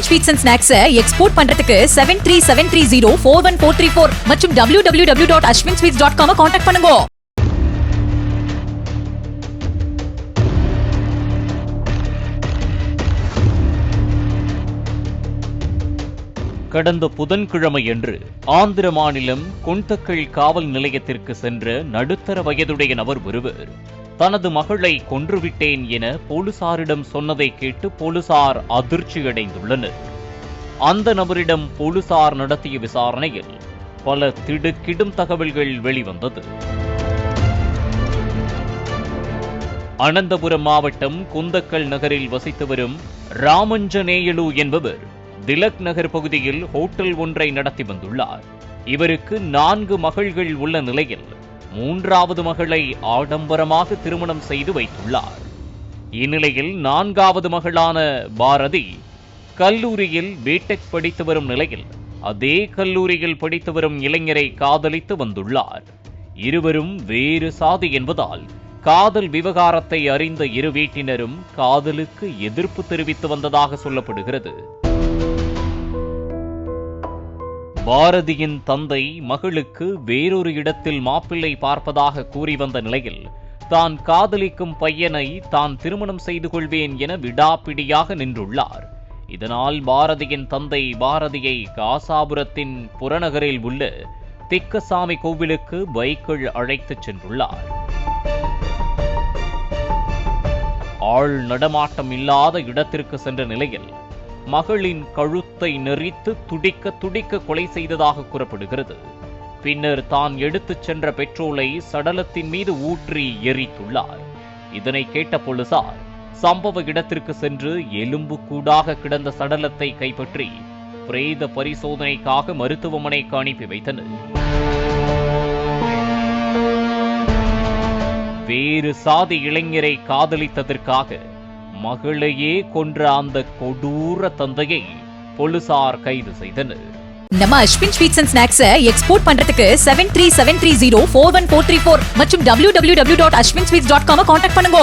Ashwin sweets and snacks export பண்றதுக்கு 7373041434 மற்றும் www.ashwinsweets.com contact பண்ணுங்க. கடந்த புதன்கிழமையன்று ஆந்திர மாநிலம் குந்தக்கல் காவல் நிலையத்திற்கு சென்ற நடுத்தர வயதுடைய நபர் ஒருவர் தனது மகளை கொன்றுவிட்டேன் என போலீசாரிடம் சொன்னதை கேட்டு போலீசார் அதிர்ச்சியடைந்துள்ளனர். அந்த நபரிடம் போலீசார் நடத்திய விசாரணையில் பல திடுக்கிடும் தகவல்கள் வெளிவந்தது. அனந்தபுரம் மாவட்டம் குந்தக்கல் நகரில் வசித்து வரும் ராமஞ்சனேயலு என்பவர் திலக் நகர் பகுதியில் ஹோட்டல் ஒன்றை நடத்தி வந்துள்ளார். இவருக்கு 4 மகள்கள் உள்ள நிலையில் 3வது மகளை ஆடம்பரமாக திருமணம் செய்து வைத்துள்ளார். இந்நிலையில் 4வது மகளான பாரதி கல்லூரியில் பிடெக் படித்து வரும் நிலையில் அதே கல்லூரியில் படித்து வரும் இளைஞரை காதலித்து வந்துள்ளார். இருவரும் வேறு சாதி என்பதால் காதல் விவகாரத்தை அறிந்த இரு வீட்டினரும் காதலுக்கு எதிர்ப்பு தெரிவித்து வந்ததாக சொல்லப்படுகிறது. பாரதியின் தந்தை மகளுக்கு வேறொரு இடத்தில் மாப்பிள்ளை பார்ப்பதாக கூறி வந்த நிலையில் தான் காதலிக்கும் பையனை தான் திருமணம் செய்து கொள்வேன் என விடாப்பிடியாக நின்றுள்ளார். இதனால் பாரதியின் தந்தை பாரதியை காசாபுரத்தின் புறநகரில் உள்ள திக்கசாமி கோவிலுக்கு பைக்கில் அழைத்துச் சென்றுள்ளார். ஆள் நடமாட்டம் இல்லாத இடத்திற்கு சென்ற நிலையில் மகளின் கழுத்தை நெரித்து துடிக்க துடிக்க கொலை செய்ததாக கூறப்படுகிறது. பின்னர் தான் எடுத்துச் சென்ற பெட்ரோலை சடலத்தின் மீது ஊற்றி எரித்துள்ளார். இதனை கேட்ட போலீசார் சம்பவ இடத்திற்கு சென்று எலும்பு கூடாக கிடந்த சடலத்தை கைப்பற்றி பிரேத பரிசோதனைக்காக மருத்துவமனைக்கு அனுப்பி வைத்தனர். வேறு சாதி இளைஞரை காதலித்ததற்காக மகளையே கொன்ற அந்த கொடூர தந்தையை போலீசார் கைது செய்தனர். நம்ம Ashwin sweets and snacks export பண்றதுக்கு 7373041434 மற்றும் www.ashwinsweets.com கான்டாக்ட் பண்ணுங்க.